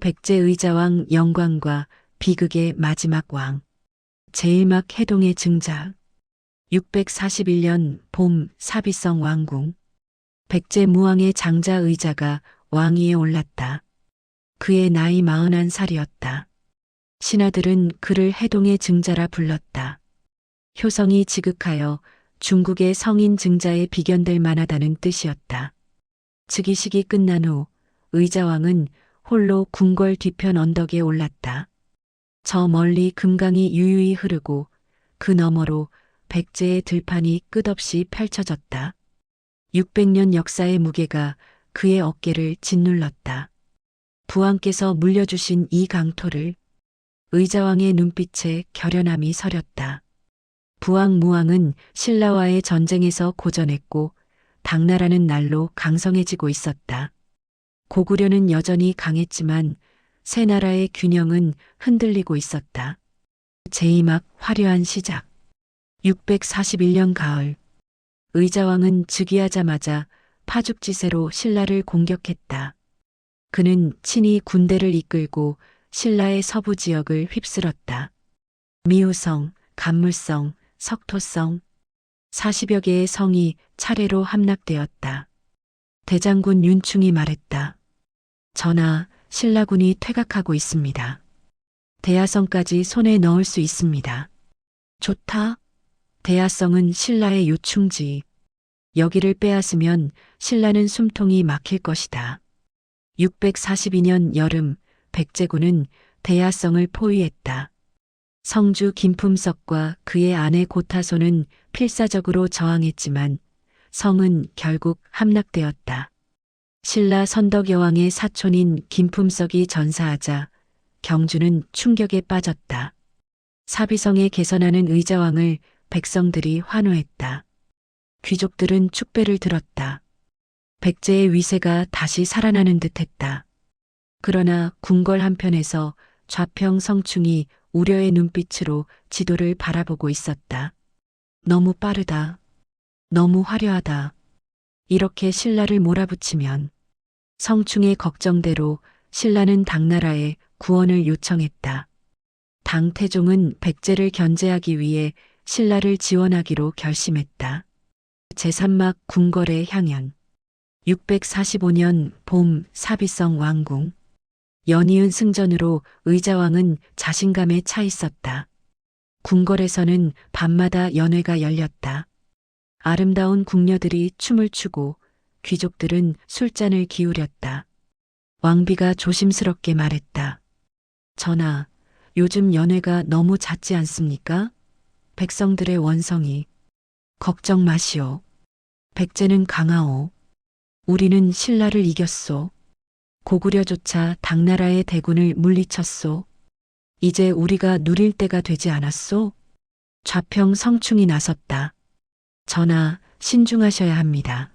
백제 의자왕 영광과 비극의 마지막 왕. 제1막 해동의 증작. 641년 봄 사비성 왕궁. 백제 무왕의 장자 의자가 왕위에 올랐다. 그의 나이 41살이었다. 신하들은 그를 해동의 증자라 불렀다. 효성이 지극하여 중국의 성인 증자에 비견될 만하다는 뜻이었다. 즉위식이 끝난 후 의자왕은 홀로 궁궐 뒤편 언덕에 올랐다. 저 멀리 금강이 유유히 흐르고 그 너머로 백제의 들판이 끝없이 펼쳐졌다. 600년 역사의 무게가 그의 어깨를 짓눌렀다. 부왕께서 물려주신 이 강토를. 의자왕의 눈빛에 결연함이 서렸다. 부왕 무왕은 신라와의 전쟁에서 고전했고 당나라는 날로 강성해지고 있었다. 고구려는 여전히 강했지만 세 나라의 균형은 흔들리고 있었다. 제2막 화려한 시작. 641년 가을. 의자왕은 즉위하자마자 파죽지세로 신라를 공격했다. 그는 친히 군대를 이끌고 신라의 서부 지역을 휩쓸었다. 미우성, 간물성, 석토성, 40여 개의 성이 차례로 함락되었다. 대장군 윤충이 말했다. 전하, 신라군이 퇴각하고 있습니다. 대야성까지 손에 넣을 수 있습니다. 좋다. 대야성은 신라의 요충지. 여기를 빼앗으면 신라는 숨통이 막힐 것이다. 642년 여름 백제군은 대야성을 포위했다. 성주 김품석과 그의 아내 고타소는 필사적으로 저항했지만 성은 결국 함락되었다. 신라 선덕여왕의 사촌인 김품석이 전사하자 경주는 충격에 빠졌다. 사비성에 개선하는 의자왕을 백성들이 환호했다. 귀족들은 축배를 들었다. 백제의 위세가 다시 살아나는 듯했다. 그러나 궁궐 한편에서 좌평 성충이 우려의 눈빛으로 지도를 바라보고 있었다. 너무 빠르다. 너무 화려하다. 이렇게 신라를 몰아붙이면. 성충의 걱정대로 신라는 당나라에 구원을 요청했다. 당태종은 백제를 견제하기 위해 신라를 지원하기로 결심했다. 제3막 궁궐의 향연. 645년 봄 사비성 왕궁. 연이은 승전으로 의자왕은 자신감에 차 있었다. 궁궐에서는 밤마다 연회가 열렸다. 아름다운 궁녀들이 춤을 추고 귀족들은 술잔을 기울였다. 왕비가 조심스럽게 말했다. 전하, 요즘 연회가 너무 잦지 않습니까? 백성들의 원성이. 걱정 마시오. 백제는 강하오. 우리는 신라를 이겼소. 고구려조차 당나라의 대군을 물리쳤소. 이제 우리가 누릴 때가 되지 않았소? 좌평 성충이 나섰다. 전하, 신중하셔야 합니다.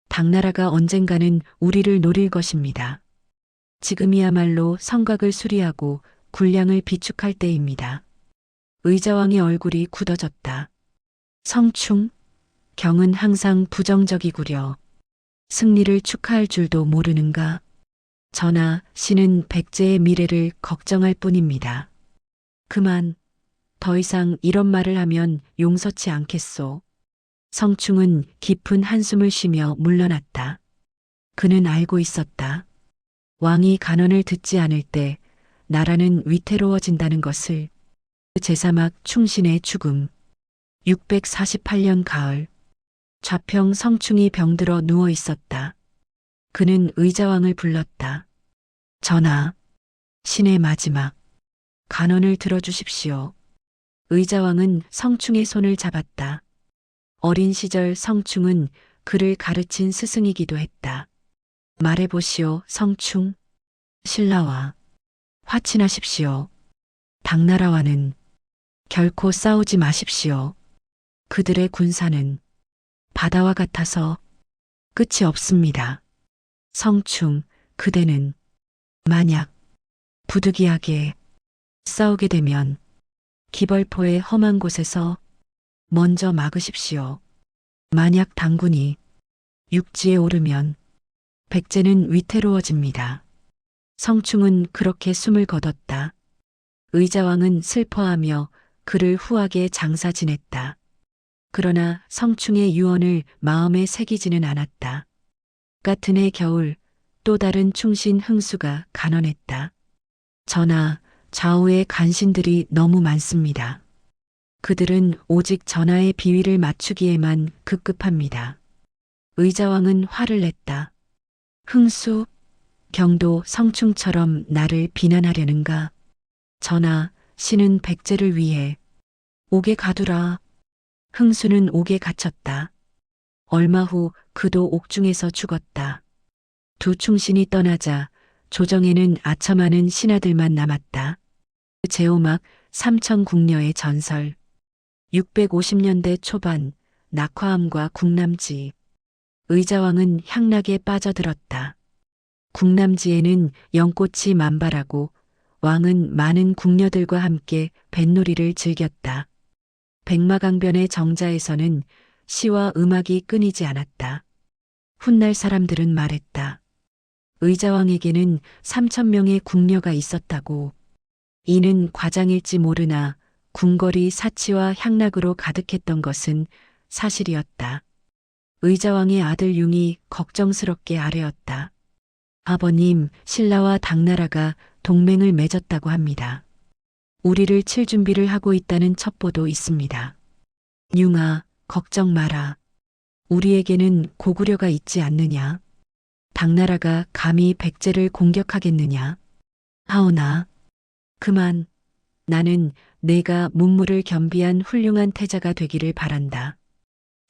당나라가 언젠가는 우리를 노릴 것입니다. 지금이야말로 성곽을 수리하고 군량을 비축할 때입니다. 의자왕의 얼굴이 굳어졌다. 성충? 경은 항상 부정적이구려. 승리를 축하할 줄도 모르는가? 전하, 신은 백제의 미래를 걱정할 뿐입니다. 그만. 더 이상 이런 말을 하면 용서치 않겠소. 성충은 깊은 한숨을 쉬며 물러났다. 그는 알고 있었다. 왕이 간언을 듣지 않을 때 나라는 위태로워진다는 것을. 제3막 충신의 죽음. 648년 가을. 좌평 성충이 병들어 누워 있었다. 그는 의자왕을 불렀다. 전하, 신의 마지막. 간언을 들어주십시오. 의자왕은 성충의 손을 잡았다. 어린 시절 성충은 그를 가르친 스승이기도 했다. 말해보시오, 성충. 신라와 화친하십시오. 당나라와는 결코 싸우지 마십시오. 그들의 군사는 바다와 같아서 끝이 없습니다. 성충, 그대는 만약 부득이하게 싸우게 되면 기벌포의 험한 곳에서 먼저 막으십시오. 만약 당군이 육지에 오르면 백제는 위태로워집니다. 성충은 그렇게 숨을 거뒀다. 의자왕은 슬퍼하며 그를 후하게 장사 지냈다. 그러나 성충의 유언을 마음에 새기지는 않았다. 같은 해 겨울 또 다른 충신 흥수가 간언했다. 전하, 좌우의 간신들이 너무 많습니다. 그들은 오직 전하의 비위를 맞추기에만 급급합니다. 의자왕은 화를 냈다. 흥수, 경도 성충처럼 나를 비난하려는가? 전하, 신은 백제를 위해 옥에 가두라. 흥수는 옥에 갇혔다. 얼마 후 그도 옥중에서 죽었다. 두 충신이 떠나자 조정에는 아첨하는 신하들만 남았다. 제오막 삼천궁녀의 전설. 650년대 초반 낙화암과 궁남지. 의자왕은 향락에 빠져들었다. 궁남지에는 연꽃이 만발하고 왕은 많은 궁녀들과 함께 뱃놀이를 즐겼다. 백마강변의 정자에서는 시와 음악이 끊이지 않았다. 훗날 사람들은 말했다. 의자왕에게는 3,000명의 궁녀가 있었다고. 이는 과장일지 모르나 궁궐이 사치와 향락으로 가득했던 것은 사실이었다. 의자왕의 아들 융이 걱정스럽게 아뢰었다. 아버님, 신라와 당나라가 동맹을 맺었다고 합니다. 우리를 칠 준비를 하고 있다는 첩보도 있습니다. 융아, 걱정 마라. 우리에게는 고구려가 있지 않느냐? 당나라가 감히 백제를 공격하겠느냐? 하오나, 그만. 나는 내가 문무를 겸비한 훌륭한 태자가 되기를 바란다.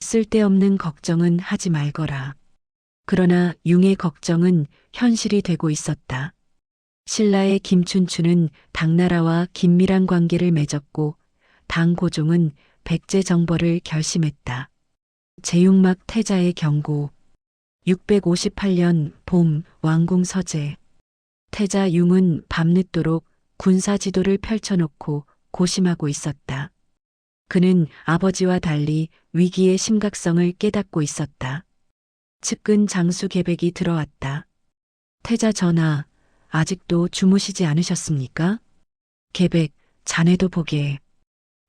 쓸데없는 걱정은 하지 말거라. 그러나 융의 걱정은 현실이 되고 있었다. 신라의 김춘추는 당나라와 긴밀한 관계를 맺었고 당고종은 백제 정벌을 결심했다. 제육막 태자의 경고. 658년 봄 왕궁 서재. 태자 융은 밤늦도록 군사 지도를 펼쳐놓고 고심하고 있었다. 그는 아버지와 달리 위기의 심각성을 깨닫고 있었다. 측근 장수 계백이 들어왔다. 태자 전하, 아직도 주무시지 않으셨습니까? 계백, 자네도 보게.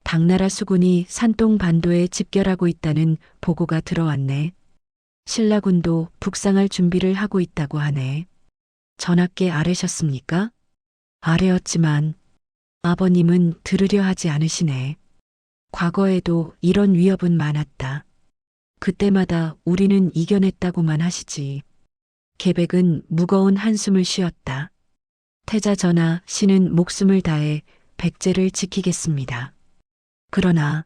당나라 수군이 산동 반도에 집결하고 있다는 보고가 들어왔네. 신라군도 북상할 준비를 하고 있다고 하네. 전하께 아뢰셨습니까? 아뢰었지만 아버님은 들으려 하지 않으시네. 과거에도 이런 위협은 많았다. 그때마다 우리는 이겨냈다고만 하시지. 계백은 무거운 한숨을 쉬었다. 태자 전하, 신은 목숨을 다해 백제를 지키겠습니다. 그러나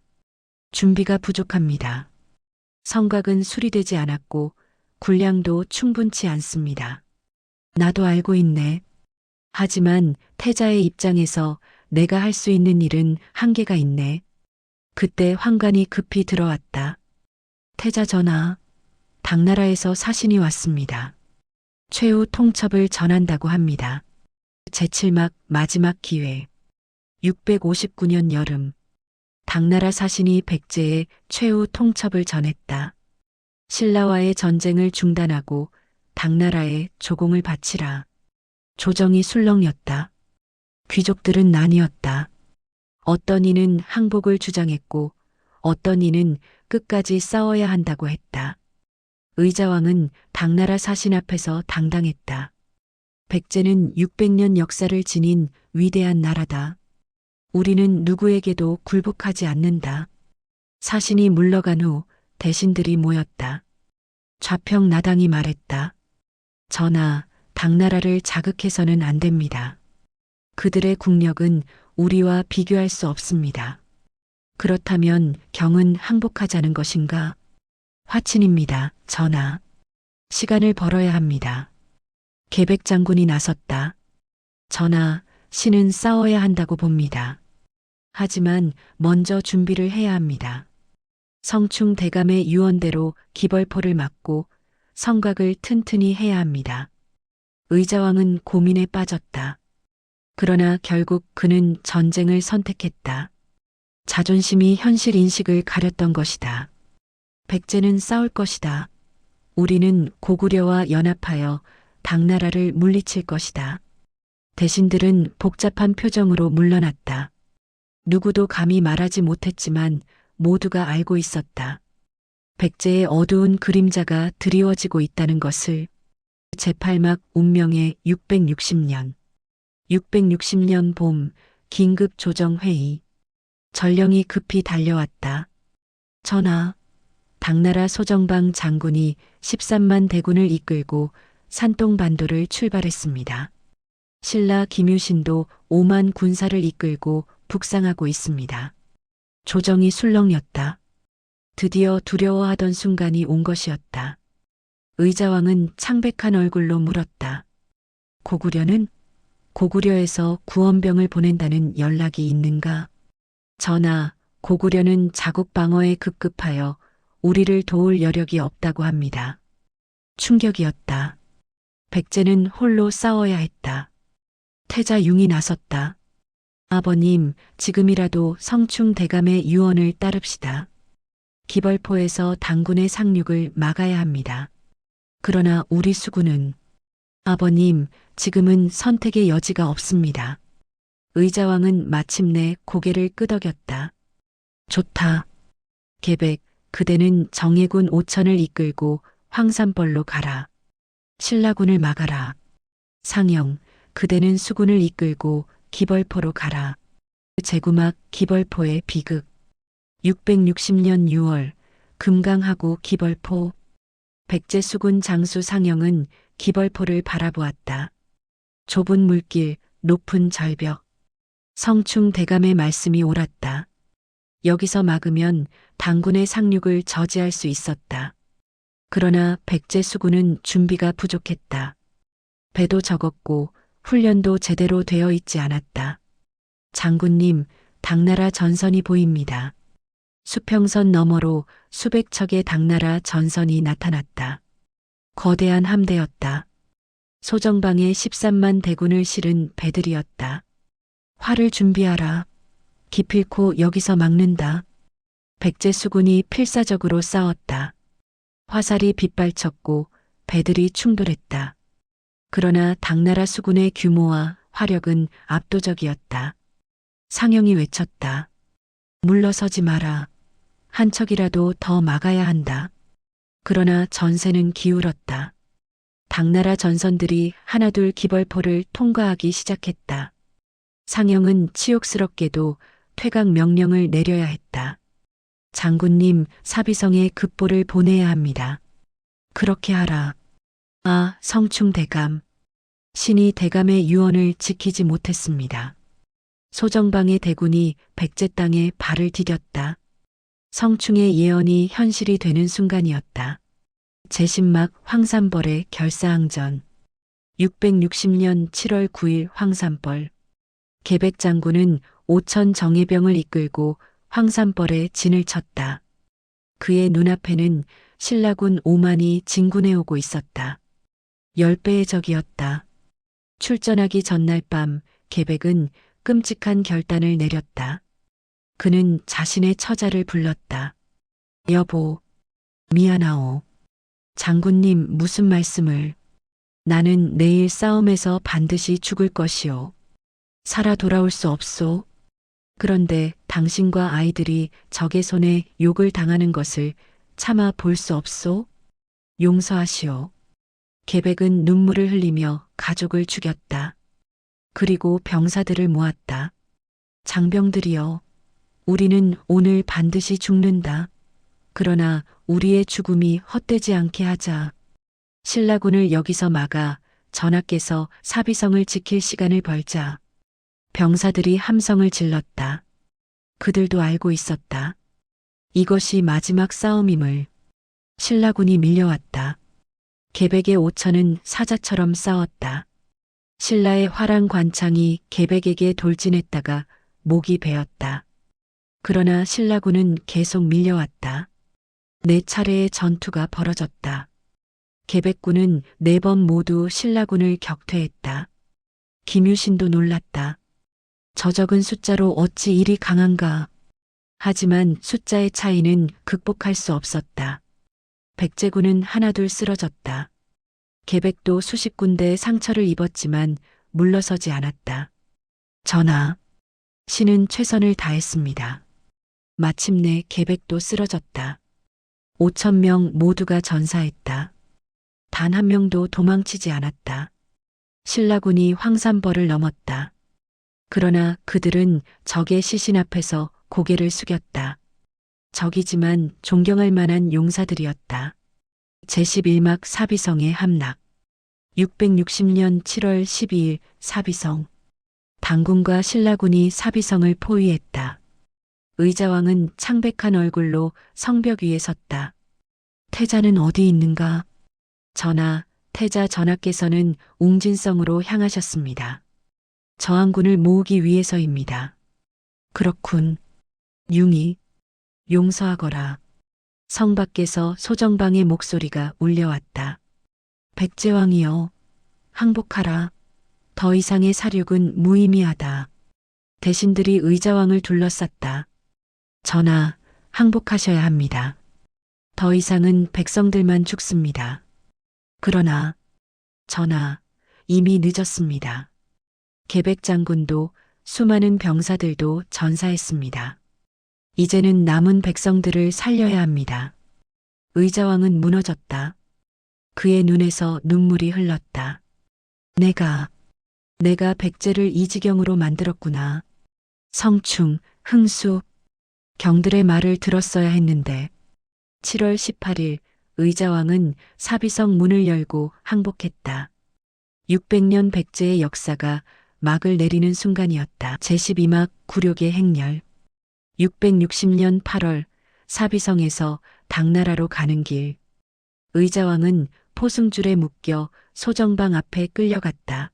준비가 부족합니다. 성곽은 수리되지 않았고 군량도 충분치 않습니다. 나도 알고 있네. 하지만 태자의 입장에서 내가 할 수 있는 일은 한계가 있네. 그때 환관이 급히 들어왔다. 태자 전하, 당나라에서 사신이 왔습니다. 최후 통첩을 전한다고 합니다. 제7막 마지막 기회. 659년 여름. 당나라 사신이 백제에 최후 통첩을 전했다. 신라와의 전쟁을 중단하고 당나라에 조공을 바치라. 조정이 술렁였다. 귀족들은 나뉘었다. 어떤 이는 항복을 주장했고 어떤 이는 끝까지 싸워야 한다고 했다. 의자왕은 당나라 사신 앞에서 당당했다. 백제는 600년 역사를 지닌 위대한 나라다. 우리는 누구에게도 굴복하지 않는다. 사신이 물러간 후 대신들이 모였다. 좌평 나당이 말했다. 전하, 당나라를 자극해서는 안 됩니다. 그들의 국력은 우리와 비교할 수 없습니다. 그렇다면 경은 항복하자는 것인가? 화친입니다, 전하. 시간을 벌어야 합니다. 계백 장군이 나섰다. 전하, 신은 싸워야 한다고 봅니다. 하지만 먼저 준비를 해야 합니다. 성충 대감의 유언대로 기벌포를 막고 성곽을 튼튼히 해야 합니다. 의자왕은 고민에 빠졌다. 그러나 결국 그는 전쟁을 선택했다. 자존심이 현실 인식을 가렸던 것이다. 백제는 싸울 것이다. 우리는 고구려와 연합하여 당나라를 물리칠 것이다. 대신들은 복잡한 표정으로 물러났다. 누구도 감히 말하지 못했지만 모두가 알고 있었다. 백제의 어두운 그림자가 드리워지고 있다는 것을. 제8막 운명의 660년. 660년 봄 긴급 조정회의. 전령이 급히 달려왔다. 전하, 당나라 소정방 장군이 13만 대군을 이끌고 산동반도를 출발했습니다. 신라 김유신도 5만 군사를 이끌고 북상하고 있습니다. 조정이 술렁였다. 드디어 두려워하던 순간이 온 것이었다. 의자왕은 창백한 얼굴로 물었다. 고구려는? 고구려에서 구원병을 보낸다는 연락이 있는가? 전하, 고구려는 자국 방어에 급급하여 우리를 도울 여력이 없다고 합니다. 충격이었다. 백제는 홀로 싸워야 했다. 태자 융이 나섰다. 아버님, 지금이라도 성충 대감의 유언을 따릅시다. 기벌포에서 당군의 상륙을 막아야 합니다. 그러나 우리 수군은. 아버님, 지금은 선택의 여지가 없습니다. 의자왕은 마침내 고개를 끄덕였다. 좋다. 계백, 그대는 정예군 5천을 이끌고 황산벌로 가라. 신라군을 막아라. 상영, 그대는 수군을 이끌고 기벌포로 가라. 제구막 기벌포의 비극. 660년 6월 금강하고 기벌포. 백제 수군 장수 상영은 기벌포를 바라보았다. 좁은 물길, 높은 절벽. 성충 대감의 말씀이 옳았다. 여기서 막으면 당군의 상륙을 저지할 수 있었다. 그러나 백제 수군은 준비가 부족했다. 배도 적었고 훈련도 제대로 되어 있지 않았다. 장군님, 당나라 전선이 보입니다. 수평선 너머로 수백 척의 당나라 전선이 나타났다. 거대한 함대였다. 소정방에 13만 대군을 실은 배들이었다. 활을 준비하라. 기필코 여기서 막는다. 백제 수군이 필사적으로 싸웠다. 화살이 빗발쳤고 배들이 충돌했다. 그러나 당나라 수군의 규모와 화력은 압도적이었다. 상영이 외쳤다. 물러서지 마라. 한 척이라도 더 막아야 한다. 그러나 전세는 기울었다. 당나라 전선들이 하나둘 기벌포를 통과하기 시작했다. 상영은 치욕스럽게도 퇴각 명령을 내려야 했다. 장군님, 사비성에 급보를 보내야 합니다. 그렇게 하라. 아, 성충 대감. 신이 대감의 유언을 지키지 못했습니다. 소정방의 대군이 백제 땅에 발을 디뎠다. 성충의 예언이 현실이 되는 순간이었다. 제10막 황산벌의 결사항전. 660년 7월 9일 황산벌. 계백 장군은 5천 정예병을 이끌고 황산벌에 진을 쳤다. 그의 눈앞에는 신라군 5만이 진군해 오고 있었다. 10배의 적이었다. 출전하기 전날 밤 계백은 끔찍한 결단을 내렸다. 그는 자신의 처자를 불렀다. 여보, 미안하오. 장군님 무슨 말씀을. 나는 내일 싸움에서 반드시 죽을 것이오. 살아 돌아올 수 없소. 그런데 당신과 아이들이 적의 손에 욕을 당하는 것을 차마 볼 수 없소. 용서하시오. 계백은 눈물을 흘리며 가족을 죽였다. 그리고 병사들을 모았다. 장병들이여, 우리는 오늘 반드시 죽는다. 그러나 우리의 죽음이 헛되지 않게 하자. 신라군을 여기서 막아 전하께서 사비성을 지킬 시간을 벌자. 병사들이 함성을 질렀다. 그들도 알고 있었다. 이것이 마지막 싸움임을. 신라군이 밀려왔다. 계백의 5천은 사자처럼 싸웠다. 신라의 화랑 관창이 계백에게 돌진했다가 목이 베었다. 그러나 신라군은 계속 밀려왔다. 4차례의 전투가 벌어졌다. 계백군은 4번 모두 신라군을 격퇴했다. 김유신도 놀랐다. 저 적은 숫자로 어찌 이리 강한가. 하지만 숫자의 차이는 극복할 수 없었다. 백제군은 하나둘 쓰러졌다. 계백도 수십 군데 상처를 입었지만 물러서지 않았다. 전하, 신은 최선을 다했습니다. 마침내 계백도 쓰러졌다. 5천 명 모두가 전사했다. 단 한 명도 도망치지 않았다. 신라군이 황산벌을 넘었다. 그러나 그들은 적의 시신 앞에서 고개를 숙였다. 적이지만 존경할 만한 용사들이었다. 제11막 사비성의 함락. 660년 7월 12일 사비성. 당군과 신라군이 사비성을 포위했다. 의자왕은 창백한 얼굴로 성벽 위에 섰다. 태자는 어디 있는가? 전하, 태자 전하께서는 웅진성으로 향하셨습니다. 저항군을 모으기 위해서입니다. 그렇군. 융이 용서하거라. 성 밖에서 소정방의 목소리가 울려왔다. 백제왕이여, 항복하라. 더 이상의 사륙은 무의미하다. 대신들이 의자왕을 둘러쌌다. 전하, 항복하셔야 합니다. 더 이상은 백성들만 죽습니다. 그러나, 전하, 이미 늦었습니다. 계백 장군도 수많은 병사들도 전사했습니다. 이제는 남은 백성들을 살려야 합니다. 의자왕은 무너졌다. 그의 눈에서 눈물이 흘렀다. 내가 백제를 이 지경으로 만들었구나. 성충, 흥수, 경들의 말을 들었어야 했는데. 7월 18일 의자왕은 사비성 문을 열고 항복했다. 600년 백제의 역사가 막을 내리는 순간이었다. 제12막 굴욕의 행렬. 660년 8월 사비성에서 당나라로 가는 길. 의자왕은 포승줄에 묶여 소정방 앞에 끌려갔다.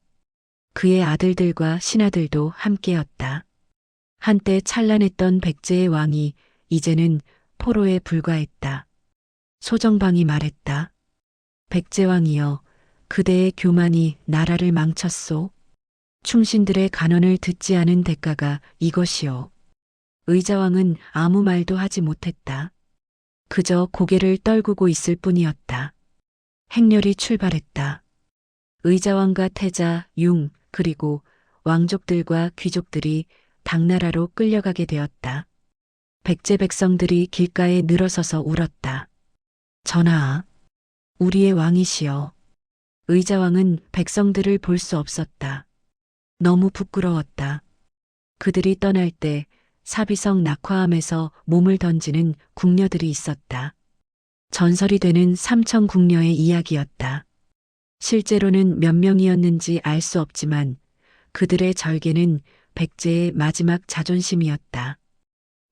그의 아들들과 신하들도 함께였다. 한때 찬란했던 백제의 왕이 이제는 포로에 불과했다. 소정방이 말했다. 백제왕이여, 그대의 교만이 나라를 망쳤소. 충신들의 간언을 듣지 않은 대가가 이것이오. 의자왕은 아무 말도 하지 못했다. 그저 고개를 떨구고 있을 뿐이었다. 행렬이 출발했다. 의자왕과 태자, 융, 그리고 왕족들과 귀족들이 당나라로 끌려가게 되었다. 백제 백성들이 길가에 늘어서서 울었다. 전하, 우리의 왕이시여. 의자왕은 백성들을 볼 수 없었다. 너무 부끄러웠다. 그들이 떠날 때 사비성 낙화암에서 몸을 던지는 궁녀들이 있었다. 전설이 되는 삼천 궁녀의 이야기였다. 실제로는 몇 명이었는지 알 수 없지만 그들의 절개는 백제의 마지막 자존심이었다.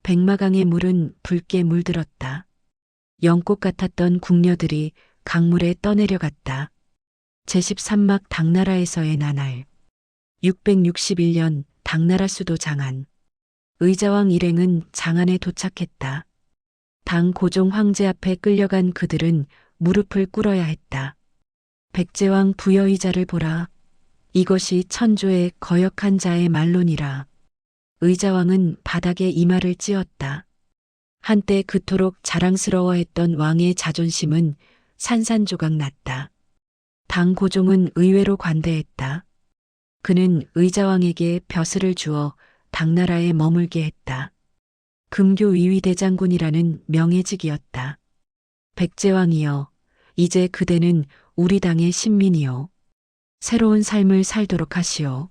백마강의 물은 붉게 물들었다. 연꽃 같았던 궁녀들이 강물에 떠내려갔다. 제13막 당나라에서의 나날. 661년 당나라 수도 장안. 의자왕 일행은 장안에 도착했다. 당 고종 황제 앞에 끌려간 그들은 무릎을 꿇어야 했다. 백제왕 부여의자를 보라. 이것이 천조의 거역한 자의 말론이라. 의자왕은 바닥에 이마를 찧었다. 한때 그토록 자랑스러워했던 왕의 자존심은 산산조각 났다. 당 고종은 의외로 관대했다. 그는 의자왕에게 벼슬을 주어 당나라에 머물게 했다. 금교 위위대장군이라는 명예직이었다. 백제왕이여, 이제 그대는 우리 당의 신민이요. 새로운 삶을 살도록 하시오.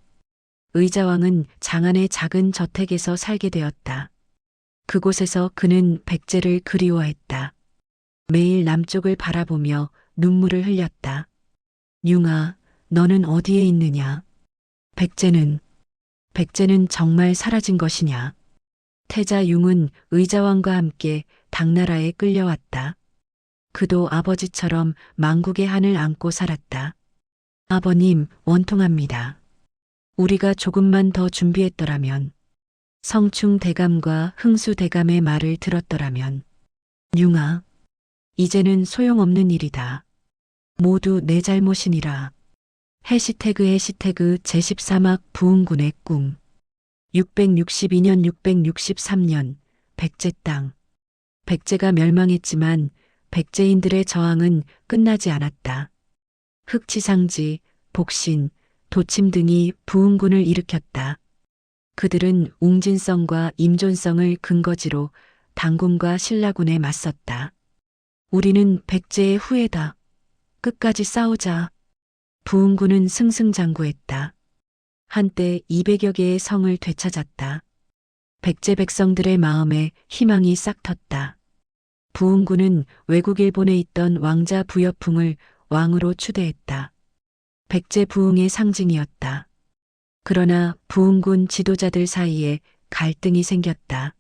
의자왕은 장안의 작은 저택에서 살게 되었다. 그곳에서 그는 백제를 그리워했다. 매일 남쪽을 바라보며 눈물을 흘렸다. 융아, 너는 어디에 있느냐? 백제는 정말 사라진 것이냐? 태자 융은 의자왕과 함께 당나라에 끌려왔다. 그도 아버지처럼 망국의 한을 안고 살았다. 아버님, 원통합니다. 우리가 조금만 더 준비했더라면, 성충 대감과 흥수 대감의 말을 들었더라면, 융아, 이제는 소용없는 일이다. 모두 내 잘못이니라. 해시태그 제13막 부흥군의 꿈. 662년 663년 백제 땅. 백제가 멸망했지만 백제인들의 저항은 끝나지 않았다. 흑치상지, 복신, 도침 등이 부흥군을 일으켰다. 그들은 웅진성과 임존성을 근거지로 당군과 신라군에 맞섰다. 우리는 백제의 후예다. 끝까지 싸우자. 부흥군은 승승장구했다. 한때 200여 개의 성을 되찾았다. 백제 백성들의 마음에 희망이 싹 텄다. 부흥군은 외국 일본에 있던 왕자 부여풍을 왕으로 추대했다. 백제 부흥의 상징이었다. 그러나 부흥군 지도자들 사이에 갈등이 생겼다.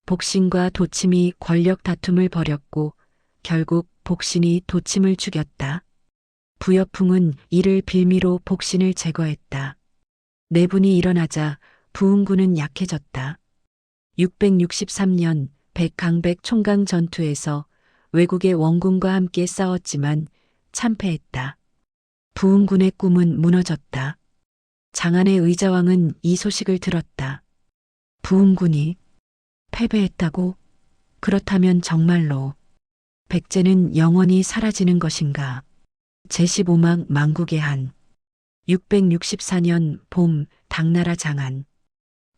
복신과 도침이 권력 다툼을 벌였고 결국 복신이 도침을 죽였다. 부여풍은 이를 빌미로 복신을 제거했다. 내분이 일어나자 부흥군은 약해졌다. 663년 백강백 총강 전투에서 외국의 원군과 함께 싸웠지만 참패했다. 부흥군의 꿈은 무너졌다. 장안의 의자왕은 이 소식을 들었다. 부흥군이 패배했다고? 그렇다면 정말로 백제는 영원히 사라지는 것인가? 제15망 망국의 한 664년 봄 당나라 장안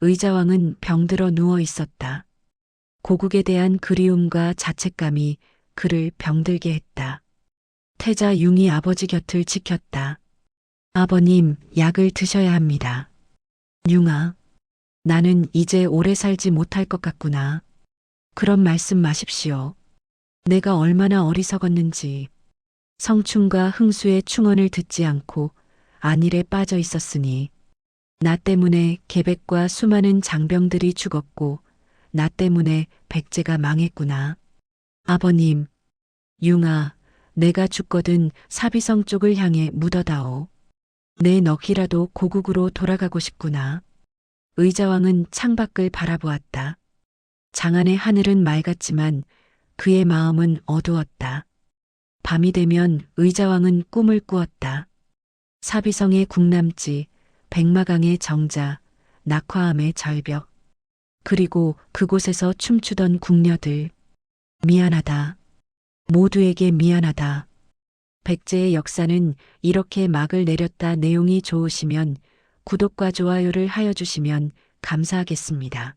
의자왕은 병들어 누워 있었다. 고국에 대한 그리움과 자책감이 그를 병들게 했다. 태자 융이 아버지 곁을 지켰다. 아버님, 약을 드셔야 합니다. 융아, 나는 이제 오래 살지 못할 것 같구나. 그런 말씀 마십시오. 내가 얼마나 어리석었는지. 성충과 흥수의 충언을 듣지 않고 안일에 빠져 있었으니 나 때문에 계백과 수많은 장병들이 죽었고 나 때문에 백제가 망했구나. 아버님, 융아, 내가 죽거든 사비성 쪽을 향해 묻어다오. 내 넋이라도 고국으로 돌아가고 싶구나. 의자왕은 창밖을 바라보았다. 장안의 하늘은 맑았지만 그의 마음은 어두웠다. 밤이 되면 의자왕은 꿈을 꾸었다. 사비성의 궁남지, 백마강의 정자, 낙화암의 절벽, 그리고 그곳에서 춤추던 궁녀들. 미안하다. 모두에게 미안하다. 백제의 역사는 이렇게 막을 내렸다. 내용이 좋으시면 구독과 좋아요를 하여 주시면 감사하겠습니다.